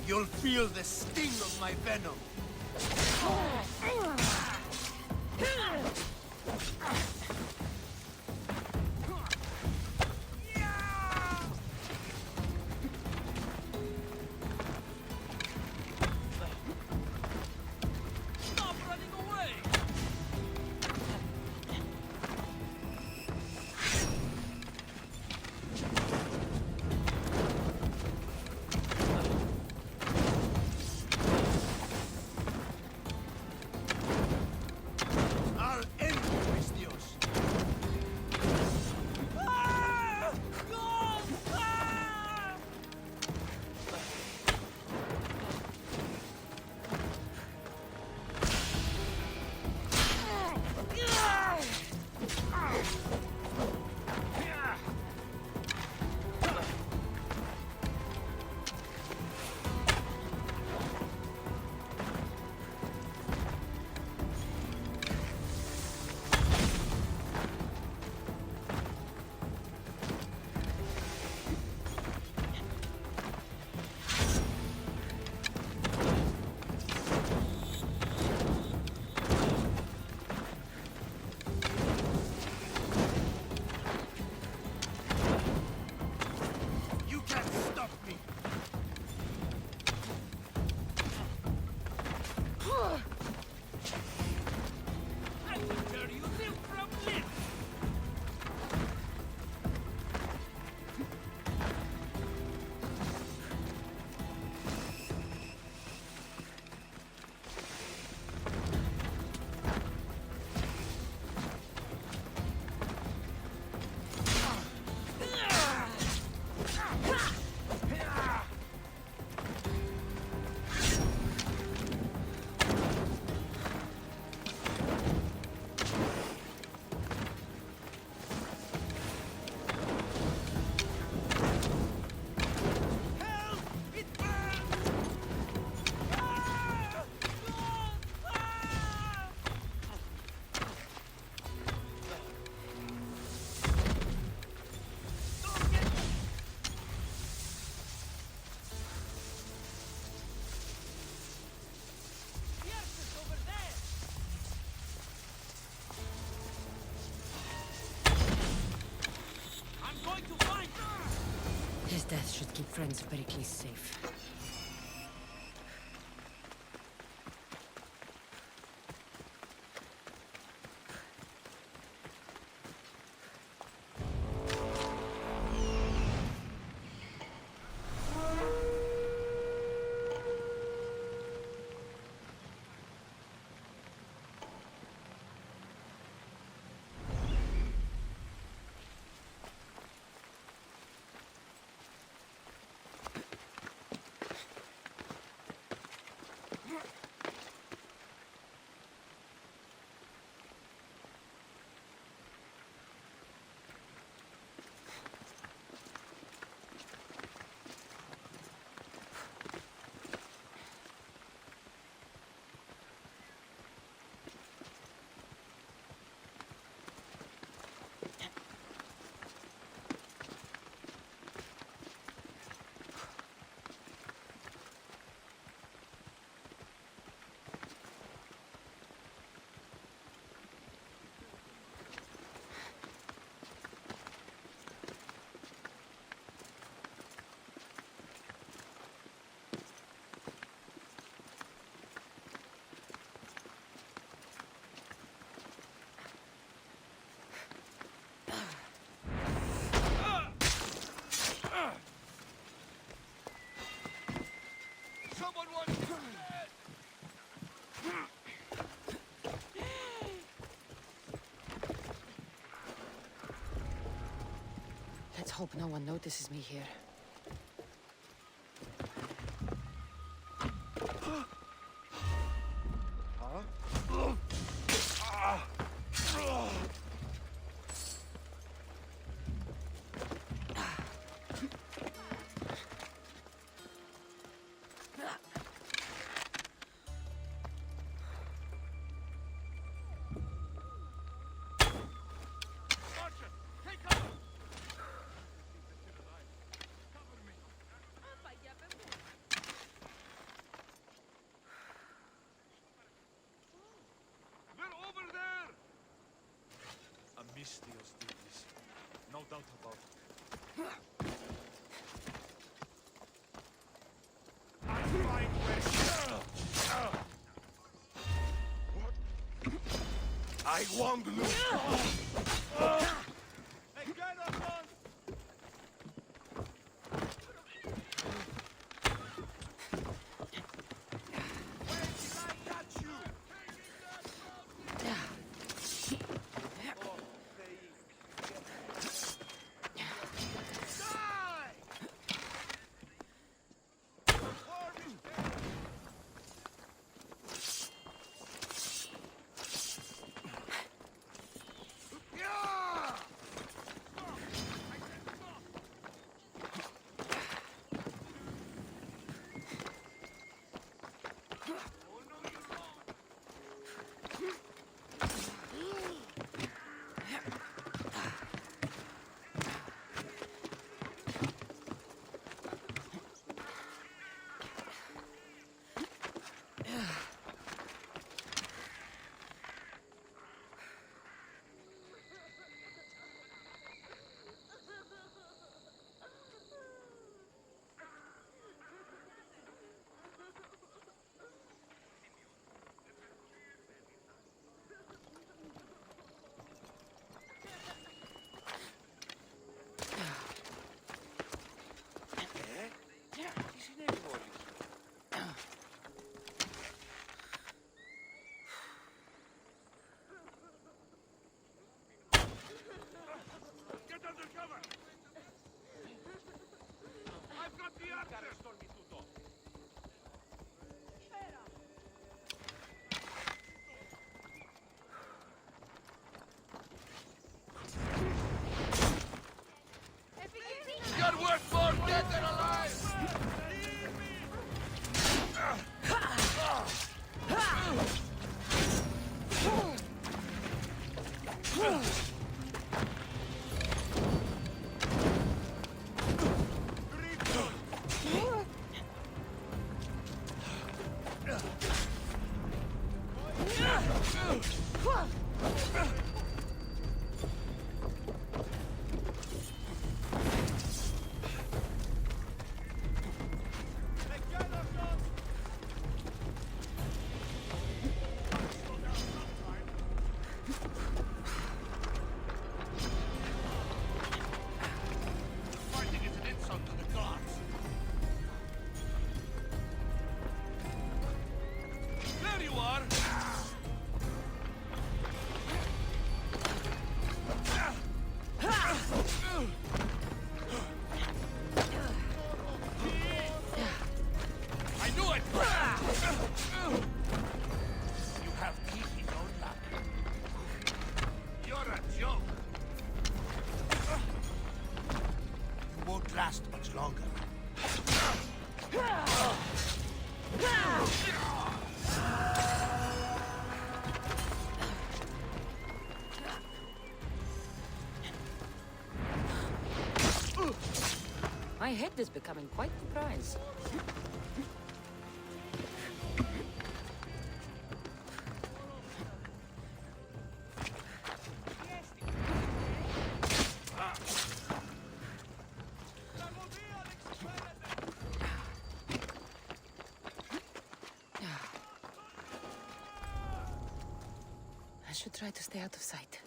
You'll feel the sting of my venom. Stop running away! I'll end you, Vistios. Ah! No! Ah! You can't stop me. I will tear you limb from limb! Help! It burns! Ah! No! Ah! Don't get Yes, it's over there! I'm going to find her! His death should keep friends of Pericles safe. Someone wants to Let's hope no one notices me here. Archer, take cover! doubt about it. I find where I won't lose. Hey, get up, man! Where did I catch you? Get under cover! I've got the answer! Good work, more dead than alive! Last much longer. My head is becoming quite the prize. I should try to stay out of sight.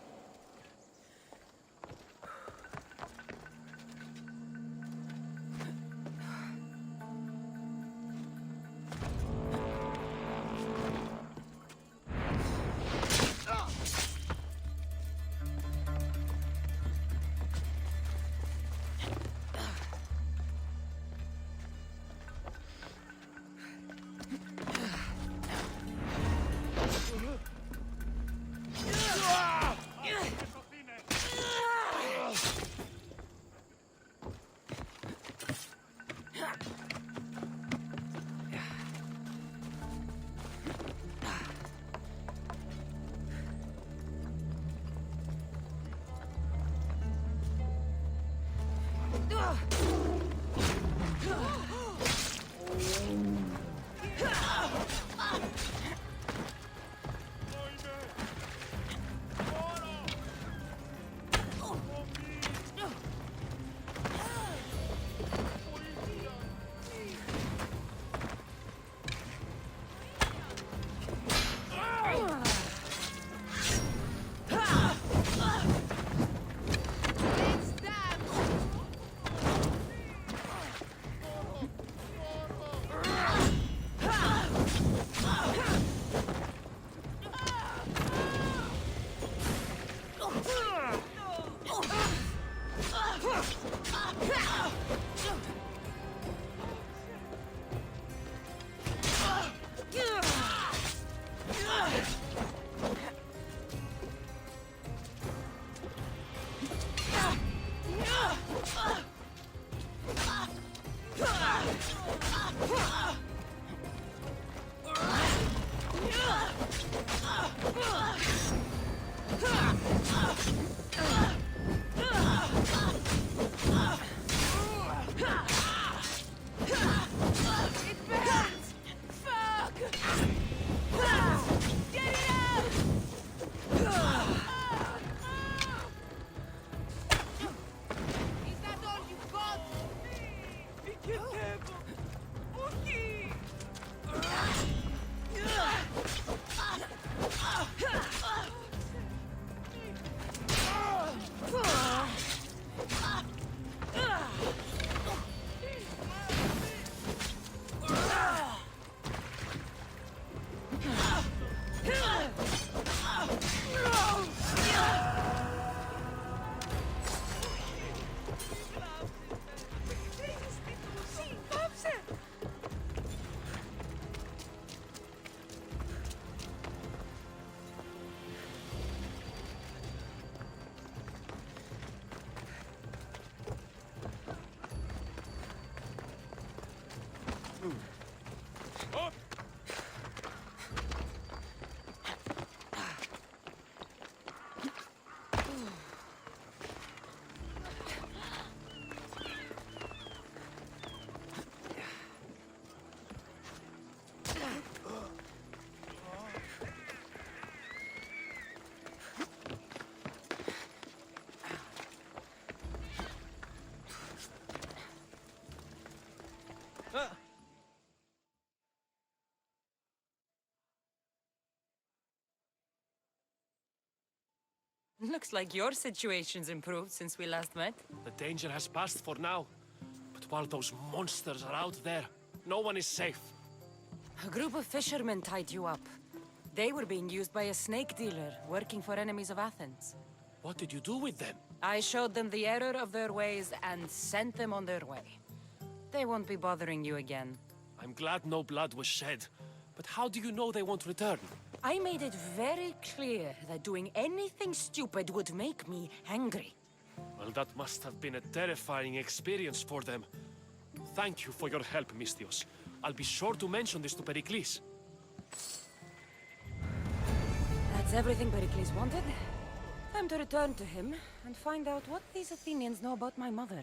Looks like your situation's improved since we last met. The danger has passed for now. But while those monsters are out there, no one is safe. A group of fishermen tied you up. They were being used by a snake dealer working for enemies of Athens. What did you do with them? I showed them the error of their ways and sent them on their way. They won't be bothering you again. I'm glad no blood was shed. But how do you know they won't return? I made it very clear that doing anything stupid would make me angry. Well, that must have been a terrifying experience for them. Thank you for your help, Mystios. I'll be sure to mention this to Pericles. That's everything Pericles wanted. Time to return to him and find out what these Athenians know about my mother.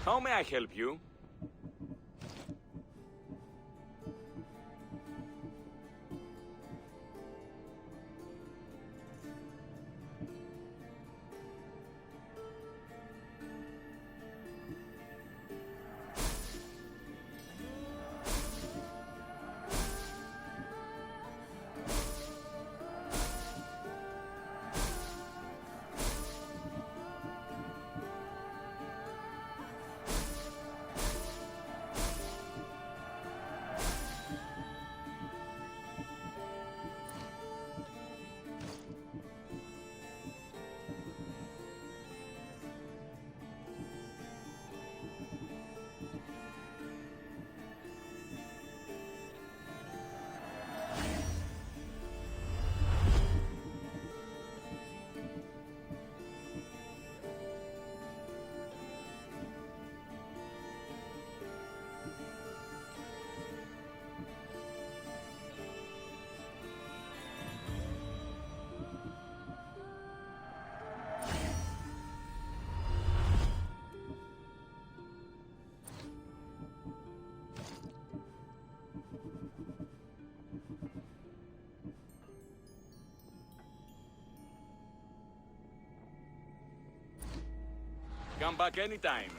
How may I help you? Come back anytime.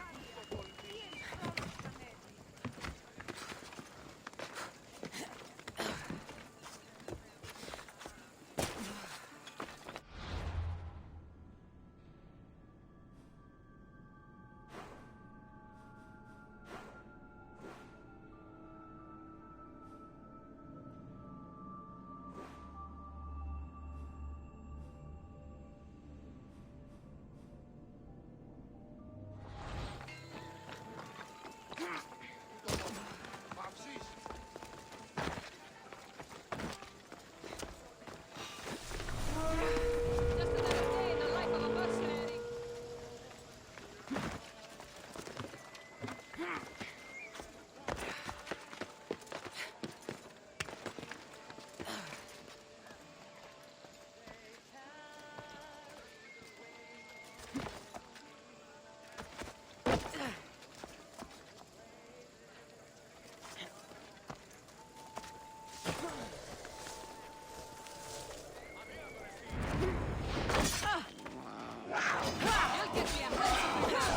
Just another day in the life of a mercenary. You'll get me a handsome car.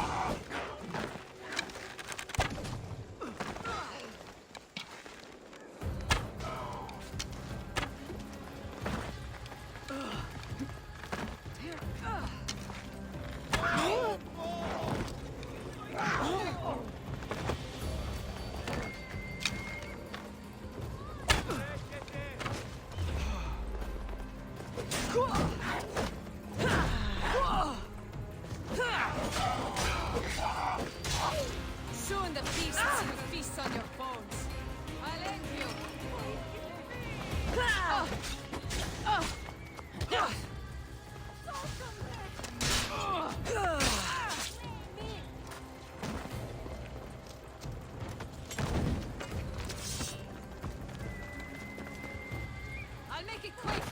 Soon the beasts will feast on your bones. I'll end you. I'll make it quick.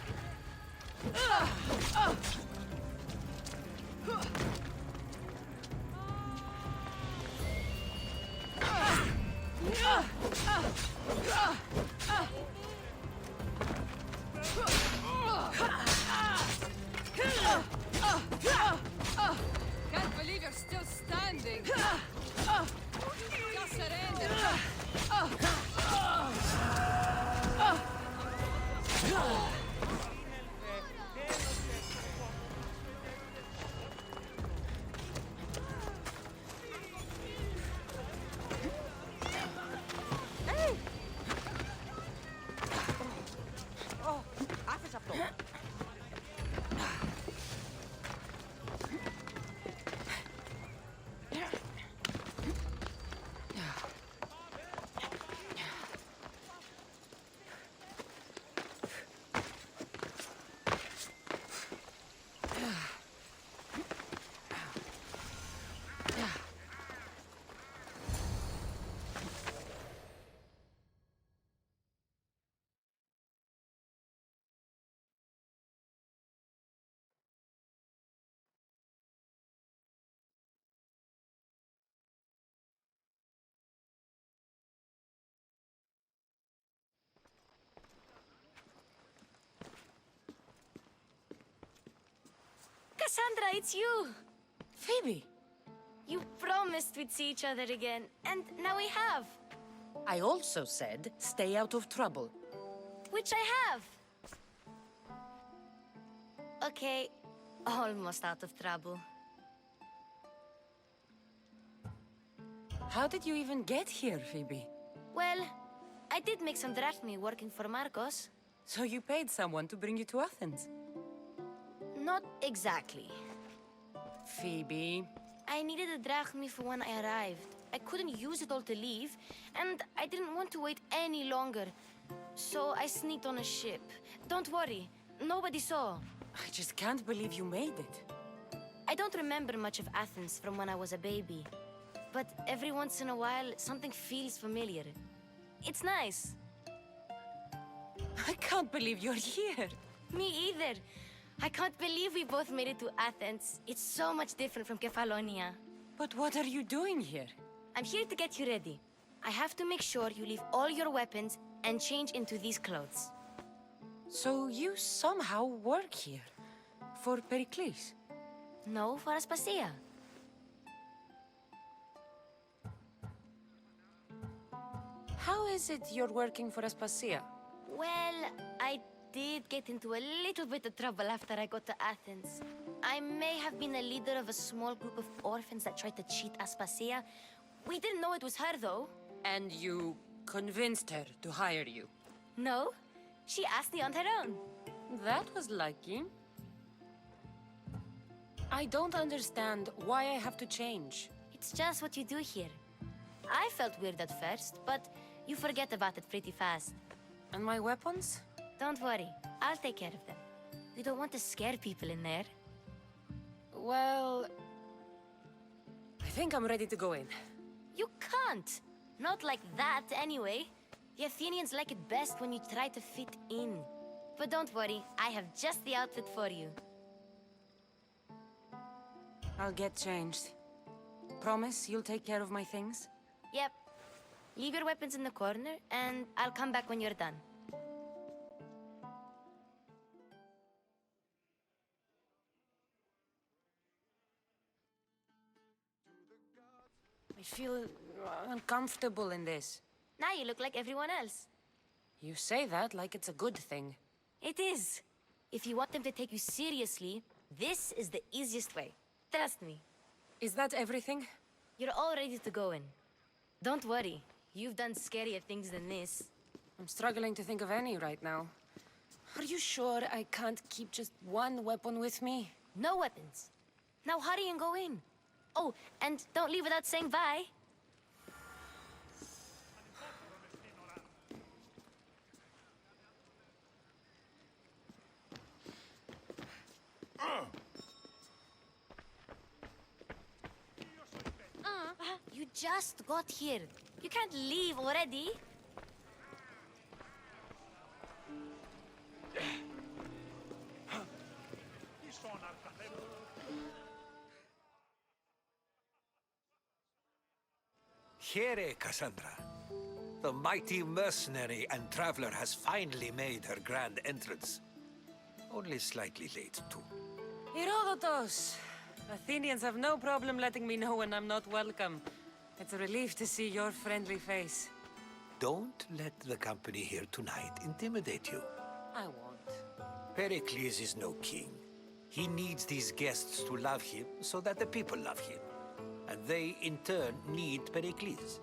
Can't believe you're still standing. Just surrender. Cassandra, it's you! Phoebe! You promised we'd see each other again, and now we have. I also said, stay out of trouble. Which I have. Okay, almost out of trouble. How did you even get here, Phoebe? Well, I did make some drachmae working for Marcos. So you paid someone to bring you to Athens? Not exactly. Phoebe... I needed a drachmae for when I arrived. I couldn't use it all to leave, and I didn't want to wait any longer. So I sneaked on a ship. Don't worry, nobody saw. I just can't believe you made it. I don't remember much of Athens from when I was a baby. But every once in a while, something feels familiar. It's nice. I can't believe you're here. Me either. I can't believe we both made it to Athens. It's so much different from Kefalonia. But what are you doing here? I'm here to get you ready. I have to make sure you leave all your weapons and change into these clothes. So you somehow work here? For Pericles? No, for Aspasia. How is it you're working for Aspasia? Well, I did get into a little bit of trouble after I got to Athens. I may have been a leader of a small group of orphans that tried to cheat Aspasia. We didn't know it was her, though. And you convinced her to hire you? No, she asked me on her own. That was lucky. I don't understand why I have to change. It's just what you do here. I felt weird at first, but you forget about it pretty fast. And my weapons? Don't worry, I'll take care of them. You don't want to scare people in there. Well... I think I'm ready to go in. You can't! Not like that, anyway. The Athenians like it best when you try to fit in. But don't worry, I have just the outfit for you. I'll get changed. Promise you'll take care of my things? Yep. Leave your weapons in the corner, and I'll come back when you're done. I feel uncomfortable in this. Now you look like everyone else. You say that like it's a good thing. It is. If you want them to take you seriously, this is the easiest way. Trust me. Is that everything? You're all ready to go in. Don't worry. You've done scarier things than this. I'm struggling to think of any right now. Are you sure I can't keep just one weapon with me? No weapons. Now hurry and go in. Oh, and don't leave without saying bye. You just got here. You can't leave already. Here, Cassandra. The mighty mercenary and traveler has finally made her grand entrance. Only slightly late, too. Herodotus! Athenians have no problem letting me know when I'm not welcome. It's a relief to see your friendly face. Don't let the company here tonight intimidate you. I won't. Pericles is no king. He needs these guests to love him so that the people love him. And they, in turn, need Pericles.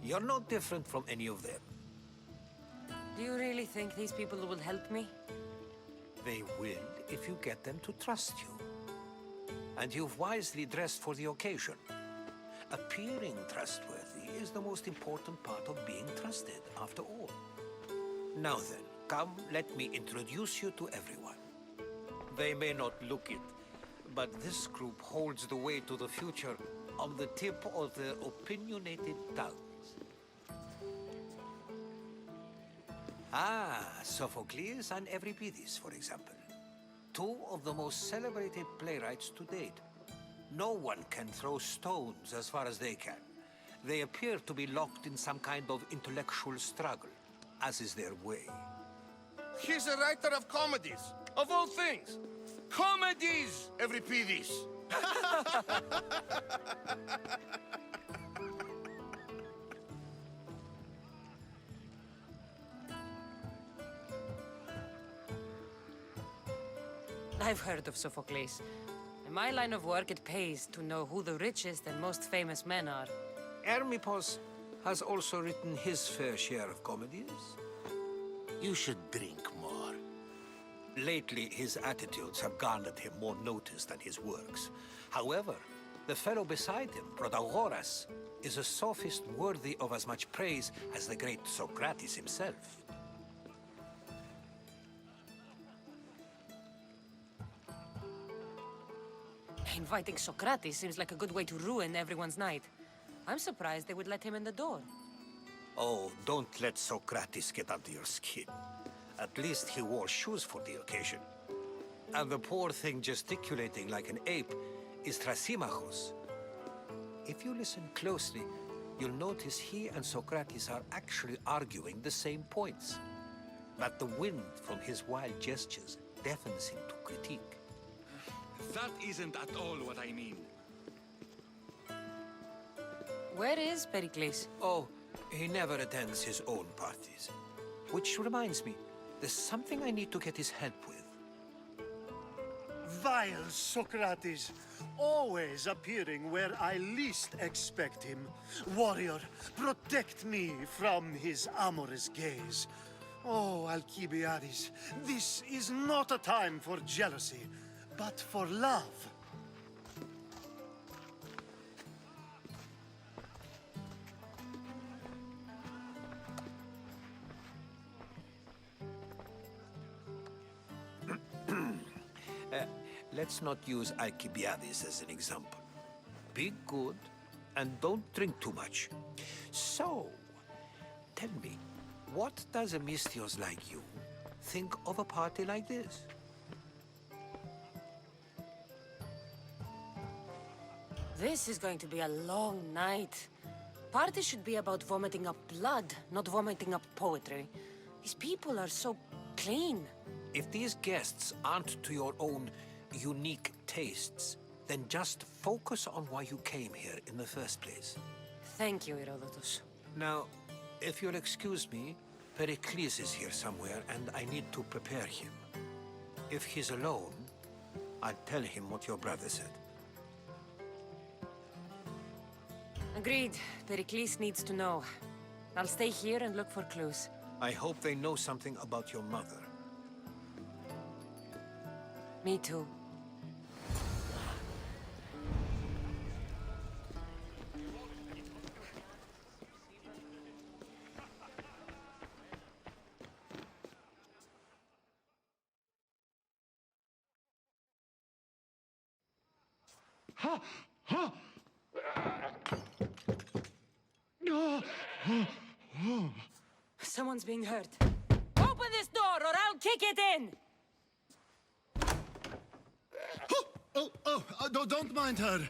You're no different from any of them. Do you really think these people will help me? They will if you get them to trust you. And you've wisely dressed for the occasion. Appearing trustworthy is the most important part of being trusted, after all. Now then, come, let me introduce you to everyone. They may not look it, but this group holds the way to the future on the tip of their opinionated tongues. Ah, Sophocles and Euripides, for example. Two of the most celebrated playwrights to date. No one can throw stones as far as they can. They appear to be locked in some kind of intellectual struggle, as is their way. He's a writer of comedies, of all things. Comedies! Every peedies. I've heard of Sophocles. In my line of work, it pays to know who the richest and most famous men are. Hermippos has also written his fair share of comedies. You should drink more. Lately, his attitudes have garnered him more notice than his works. However, the fellow beside him, Protagoras, is a sophist worthy of as much praise as the great Socrates himself. Inviting Socrates seems like a good way to ruin everyone's night. I'm surprised they would let him in the door. Oh, don't let Socrates get under your skin. At least he wore shoes for the occasion. And the poor thing gesticulating like an ape is Thrasymachos. If you listen closely, you'll notice he and Socrates are actually arguing the same points. But the wind from his wild gestures deafens him to critique. That isn't at all what I mean. Where is Pericles? Oh, he never attends his own parties. Which reminds me, there's something I need to get his help with. Vile Socrates, always appearing where I least expect him. Warrior, protect me from his amorous gaze. Oh, Alcibiades, this is not a time for jealousy, but for love. Let's not use Alcibiades as an example. Be good, and don't drink too much. So, tell me, what does a Misthios like you think of a party like this? This is going to be a long night. Party should be about vomiting up blood, not vomiting up poetry. These people are so clean. If these guests aren't to your own unique tastes, then just focus on why you came here in the first place. Thank you, Herodotus. Now, if you'll excuse me, Pericles is here somewhere, and I need to prepare him. If he's alone, I'll tell him what your brother said. Agreed. Pericles needs to know. I'll stay here and look for clues. I hope they know something about your mother. Me too. Someone's being hurt. Open this door or I'll kick it in! Don't mind her.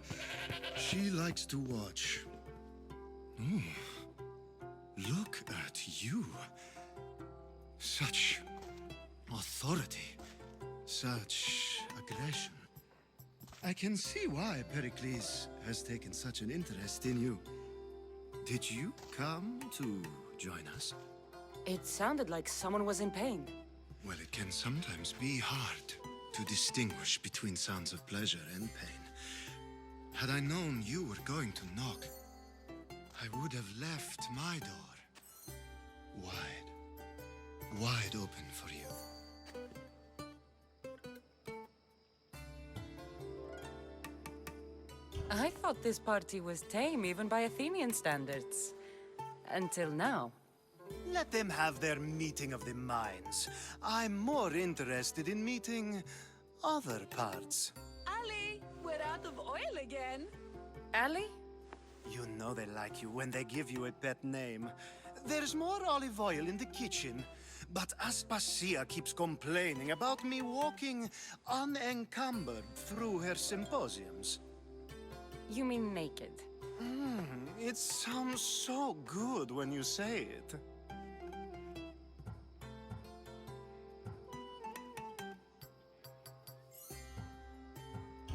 She likes to watch. Look at you. Such authority. Such aggression. I can see why Pericles has taken such an interest in you. Did you come to join us? It sounded like someone was in pain. Well, it can sometimes be hard to distinguish between sounds of pleasure and pain. Had I known you were going to knock, I would have left my door wide open for you. I thought this party was tame even by Athenian standards. Until now. Let them have their meeting of the minds. I'm more interested in meeting other parts. Ali, we're out of oil again. Ali? You know they like you when they give you a pet name. There's more olive oil in the kitchen, but Aspasia keeps complaining about me walking unencumbered through her symposiums. You mean naked? It sounds so good when you say it.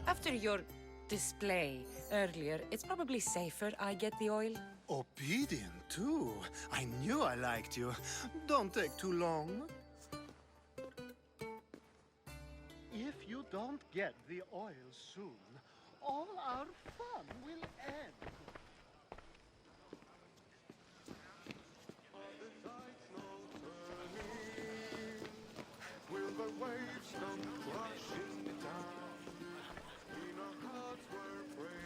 After your display earlier, it's probably safer I get the oil. Obedient, too. I knew I liked you. Don't take too long. If you don't get the oil soon, all our fun will end. Will the waves come crashing down? In our hearts we're praying.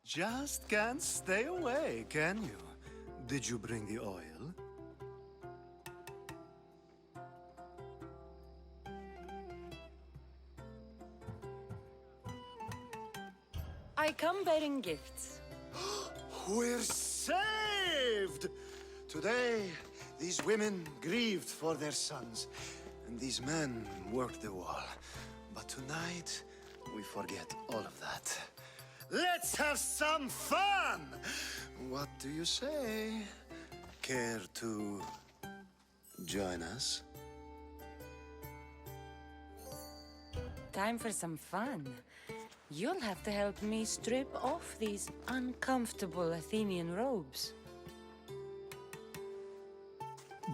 Just can't stay away, can you? Did you bring the oil? I come bearing gifts. We're saved! Today, these women grieved for their sons, and these men worked the wall. But tonight, we forget all of that. Let's have some fun! What do you say? Care to join us? Time for some fun. You'll have to help me strip off these uncomfortable Athenian robes.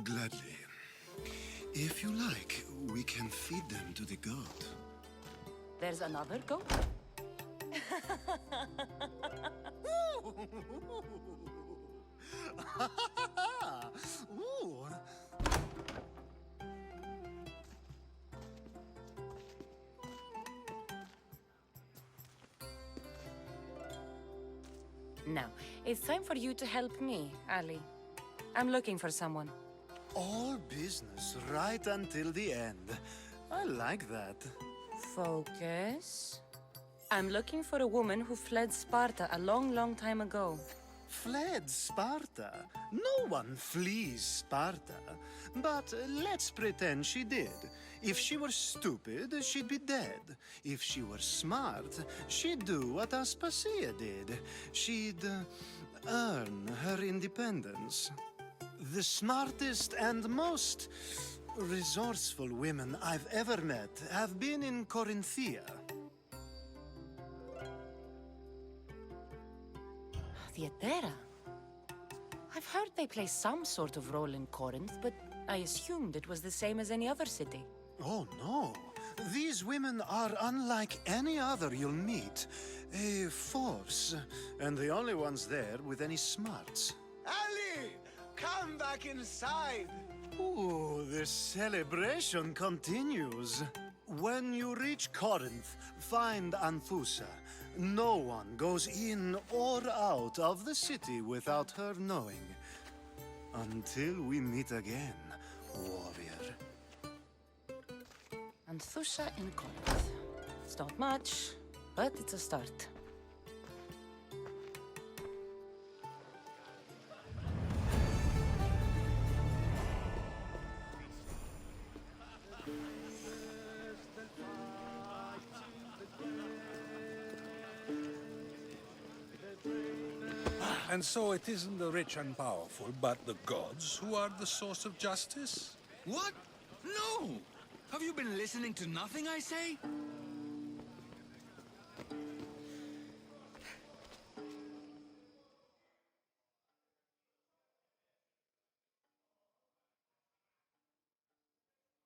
Gladly. If you like, we can feed them to the goat. There's another goat? Ooh. Now, it's time for you to help me, Ali. I'm looking for someone. All business right until the end. I like that. Focus. I'm looking for a woman who fled Sparta a long, long time ago. Fled Sparta? No one flees Sparta. But let's pretend she did. If she were stupid, she'd be dead. If she were smart, she'd do what Aspasia did. She'd earn her independence. The smartest and most resourceful women I've ever met have been in Corinthia. Theatera? I've heard they play some sort of role in Corinth, but I assumed it was the same as any other city. Oh, no. These women are unlike any other you'll meet. A force, and the only ones there with any smarts. Ali! Come back inside! Ooh, the celebration continues. When you reach Corinth, find Anthusa. No one goes in or out of the city without her knowing. Until we meet again, warrior. Anthusa in Corinth. It's not much, but it's a start. And so it isn't the rich and powerful, but the gods who are the source of justice? What? No! Have you been listening to nothing I say?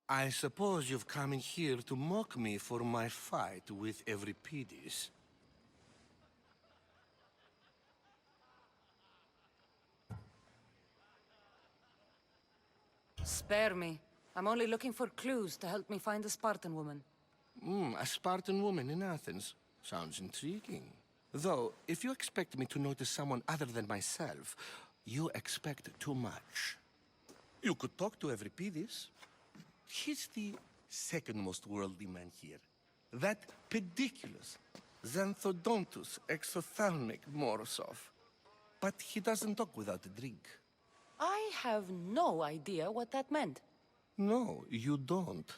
I suppose you've come in here to mock me for my fight with Euripides. Spare me. I'm only looking for clues to help me find a Spartan woman. A Spartan woman in Athens. Sounds intriguing. Though, if you expect me to notice someone other than myself, you expect too much. You could talk to Euripides. He's the second most worldly man here. That pediculous, xanthodontus exophthalmic Morosov. but he doesn't talk without a drink. I have no idea what that meant. No, you don't.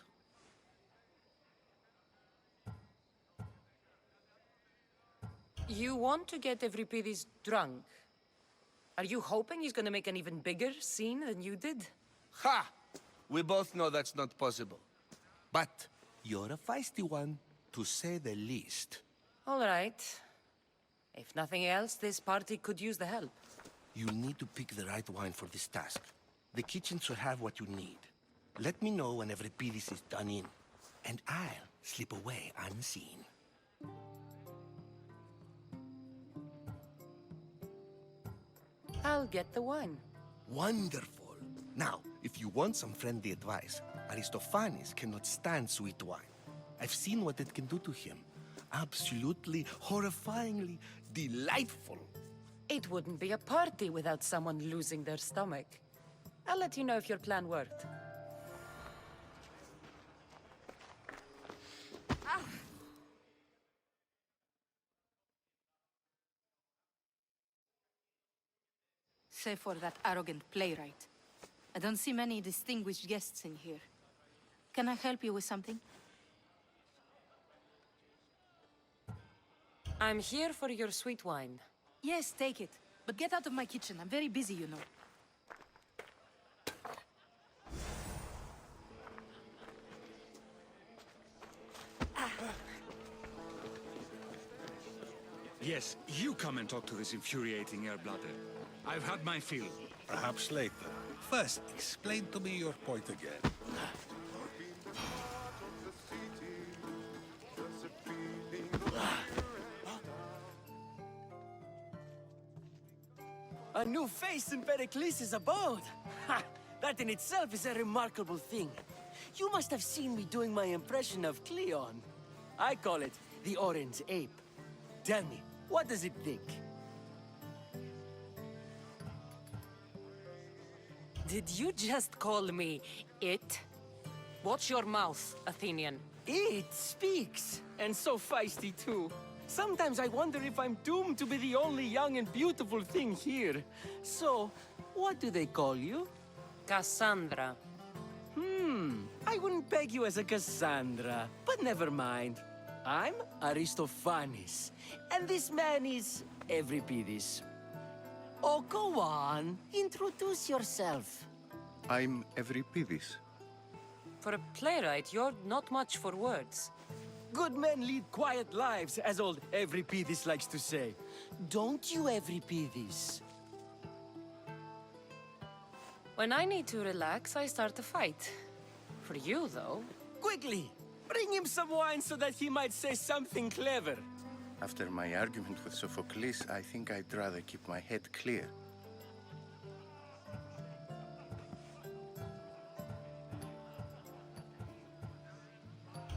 You want to get Euripides drunk? Are you hoping he's gonna make an even bigger scene than you did? Ha! We both know that's not possible. But you're a feisty one, to say the least. All right. If nothing else, this party could use the help. You need to pick the right wine for this task. The kitchen should have what you need. Let me know when Euripides is done in, and I'll slip away unseen. I'll get the wine. Wonderful. Now, if you want some friendly advice, Aristophanes cannot stand sweet wine. I've seen what it can do to him. Absolutely, horrifyingly delightful. It wouldn't be a party without someone losing their stomach. I'll let you know if your plan worked. Save for that arrogant playwright. I don't see many distinguished guests in here. Can I help you with something? I'm here for your sweet wine. Yes, take it. But get out of my kitchen. I'm very busy, you know. Yes, you come and talk to this infuriating air-blooded. I've had my fill. Perhaps later. First, explain to me your point again. A new face in Pericles' abode! Ha! That in itself is a remarkable thing. You must have seen me doing my impression of Cleon. I call it the Orange Ape. Tell me, what does it think? Did you just call me it? Watch your mouth, Athenian. It speaks, and so feisty too. Sometimes I wonder if I'm doomed to be the only young and beautiful thing here. So, what do they call you? Cassandra. I wouldn't peg you as a Cassandra, but never mind. I'm Aristophanes, and this man is Euripides. Oh, go on. Introduce yourself. I'm Euripides. For a playwright, you're not much for words. Good men lead quiet lives, as old Euripides likes to say. Don't you, Euripides? When I need to relax, I start a fight. For you, though. Quickly! Bring him some wine so that he might say something clever. After my argument with Sophocles, I think I'd rather keep my head clear.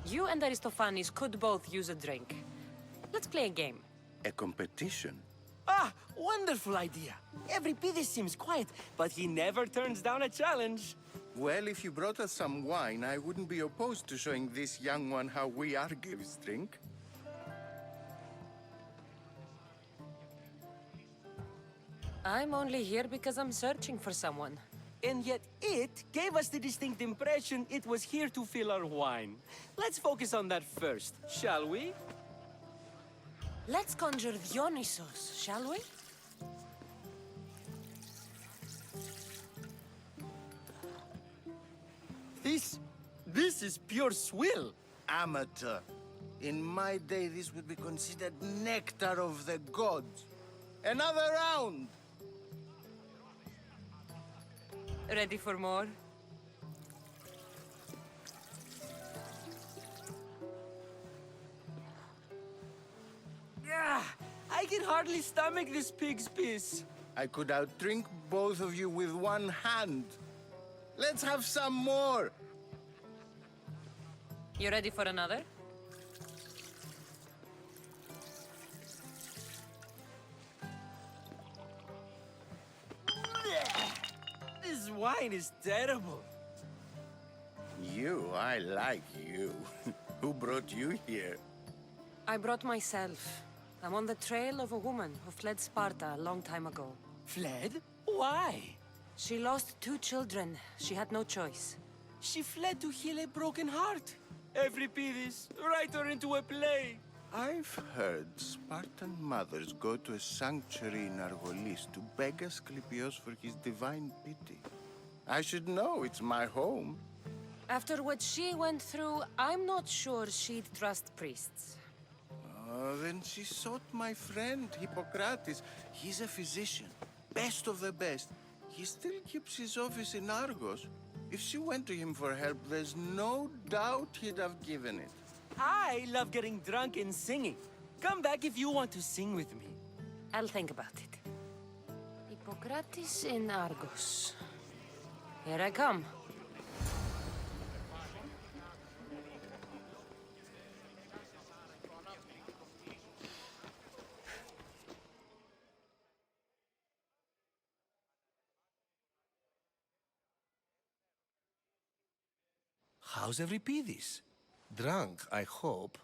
You and Aristophanes could both use a drink. Let's play a game. A competition? Ah, wonderful idea. Euripides seems quiet, but he never turns down a challenge. Well, if you brought us some wine, I wouldn't be opposed to showing this young one how we Argives drink. I'm only here because I'm searching for someone. And yet it gave us the distinct impression it was here to fill our wine. Let's focus on that first, shall we? Let's conjure Dionysos, shall we? This is pure swill. Amateur. In my day, this would be considered nectar of the gods. Another round! Ready for more? Yeah, I can hardly stomach this pig's piss. I could outdrink both of you with one hand. Let's have some more! You ready for another? This wine is terrible. You, I like you. Who brought you here? I brought myself. I'm on the trail of a woman who fled Sparta a long time ago. Fled? Why? She lost 2 children. She had no choice. She fled to heal a broken heart. Euripides, write her into a play. I've heard Spartan mothers go to a sanctuary in Argolis to beg Asclepios for his divine pity. I should know, it's my home. After what she went through, I'm not sure she'd trust priests. Then she sought my friend, Hippocrates. He's a physician, best of the best. He still keeps his office in Argos. If she went to him for help, there's no doubt he'd have given it. I love getting drunk and singing. Come back if you want to sing with me. I'll think about it. Hippocrates in Argos. Here I come. How's Euripides? Drunk, I hope.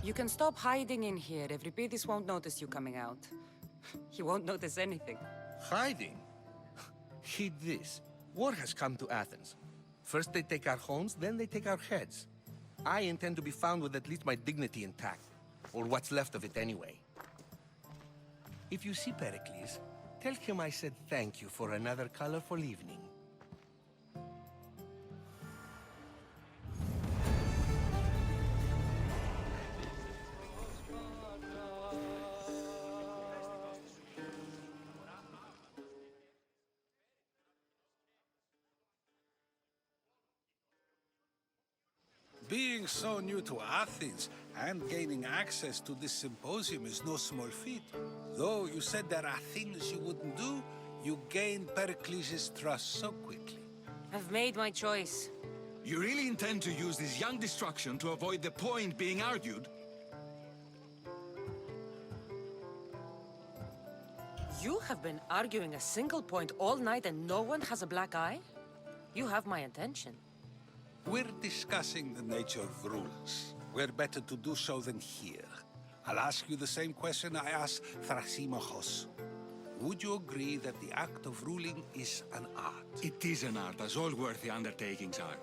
You can stop hiding in here. Euripides won't notice you coming out. He won't notice anything. Hiding? Heed this. War has come to Athens. First they take our homes, then they take our heads. I intend to be found with at least my dignity intact. Or what's left of it anyway. If you see Pericles, tell him I said thank you for another colorful evening. Being so new to Athens and gaining access to this symposium is no small feat. Though you said there are things you wouldn't do, you gained Pericles' trust so quickly. I've made my choice. You really intend to use this young destruction to avoid the point being argued? You have been arguing a single point all night and no one has a black eye? You have my attention. We're discussing the nature of rulers. Where better to do so than here? I'll ask you the same question I asked Thrasymachos. Would you agree that the act of ruling is an art? It is an art, as all worthy undertakings are.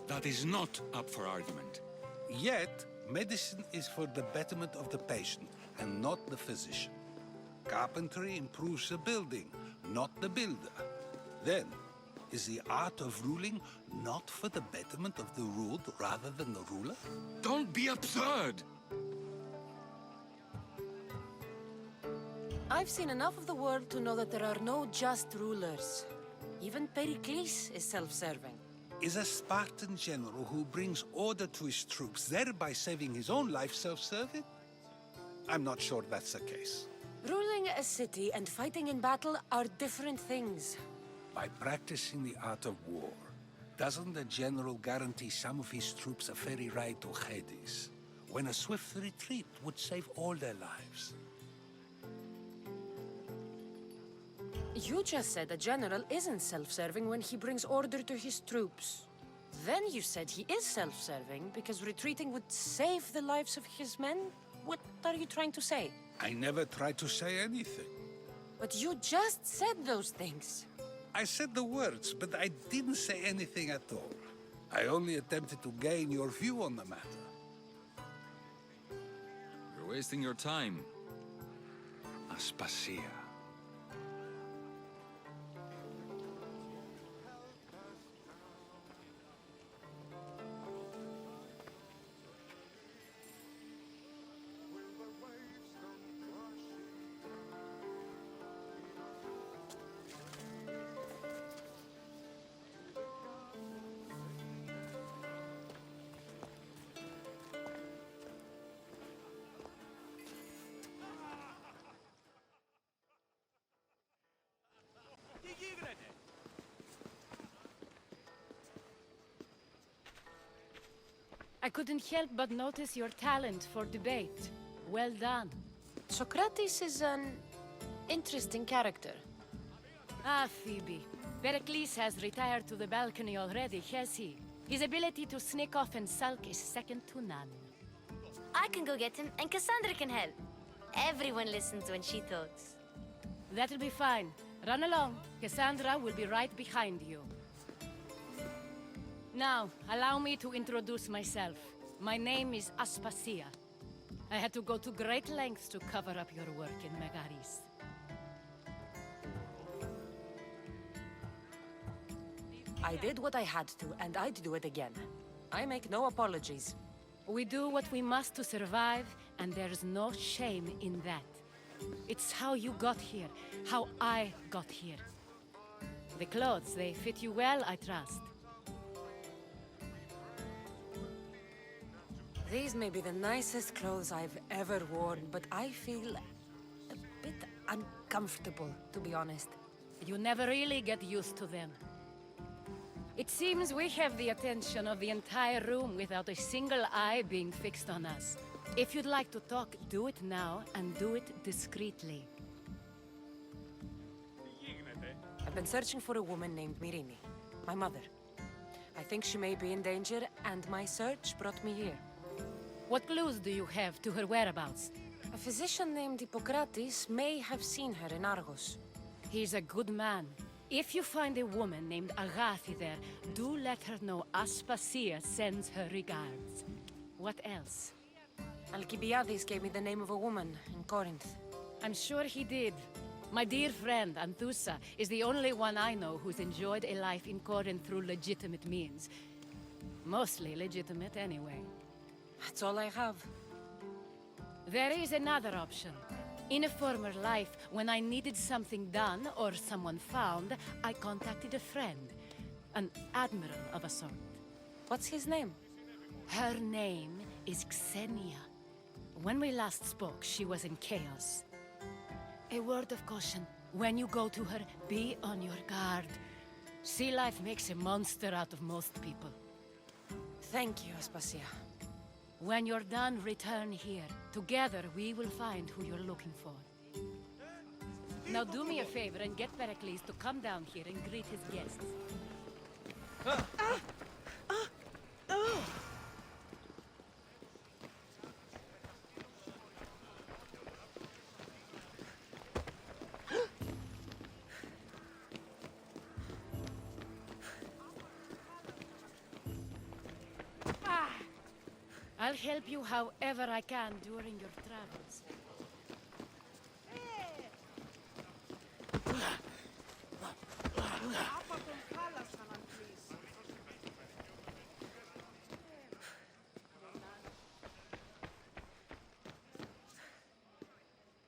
That is not up for argument. Yet, medicine is for the betterment of the patient and not the physician. Carpentry improves the building, not the builder. Then, is the art of ruling not for the betterment of the ruled rather than the ruler? Don't be absurd! I've seen enough of the world to know that there are no just rulers. Even Pericles is self-serving. Is a Spartan general who brings order to his troops, thereby saving his own life, self-serving? I'm not sure that's the case. Ruling a city and fighting in battle are different things. By practicing the art of war, doesn't the general guarantee some of his troops a ferry ride to Hades, when a swift retreat would save all their lives? You just said a general isn't self-serving when he brings order to his troops. Then you said he is self-serving because retreating would save the lives of his men? What are you trying to say? I never tried to say anything. But you just said those things. I said the words, but I didn't say anything at all. I only attempted to gain your view on the matter. You're wasting your time. Aspasia. I couldn't help but notice your talent for debate. Well done. Socrates is an interesting character. Ah, Phoebe. Pericles has retired to the balcony already, has he? His ability to sneak off and sulk is second to none. I can go get him, and Cassandra can help. Everyone listens when she talks. That'll be fine. Run along. Cassandra will be right behind you. Now, allow me to introduce myself. My name is Aspasia. I had to go to great lengths to cover up your work in Megaris. I did what I had to, and I'd do it again. I make no apologies. We do what we must to survive, and there's no shame in that. It's how you got here, how I got here. The clothes, they fit you well, I trust. These may be the nicest clothes I've ever worn, but I feel a bit uncomfortable, to be honest. You never really get used to them. It seems we have the attention of the entire room without a single eye being fixed on us. If you'd like to talk, do it now, and do it discreetly. I've been searching for a woman named Mirini, my mother. I think she may be in danger, and my search brought me here. What clues do you have to her whereabouts? A physician named Hippocrates may have seen her in Argos. He's a good man. If you find a woman named Agathi there, do let her know Aspasia sends her regards. What else? Alcibiades gave me the name of a woman in Corinth. I'm sure he did. My dear friend, Anthusa, is the only one I know who's enjoyed a life in Corinth through legitimate means. Mostly legitimate, anyway. That's all I have. There is another option. In a former life, when I needed something done or someone found, I contacted a friend. An admiral of a sort. What's his name? Her name is Xenia. When we last spoke, she was in chaos. A word of caution. When you go to her, be on your guard. Sea life makes a monster out of most people. Thank you, Aspasia. When you're done, return here. Together, we will find who you're looking for. Now do me a favor and get Pericles to come down here and greet his guests. I'll help you however I can during your travels.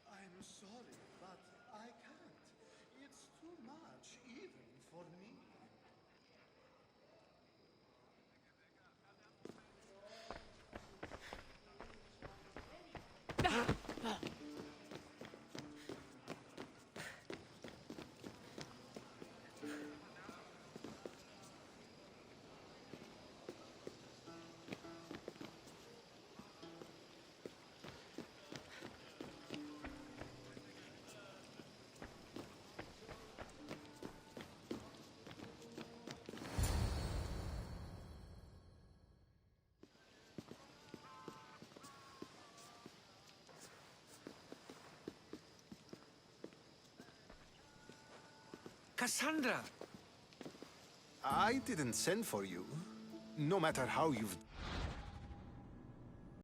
I'm sorry, but I can't. It's too much, even for me. Cassandra! I didn't send for you. No matter how you've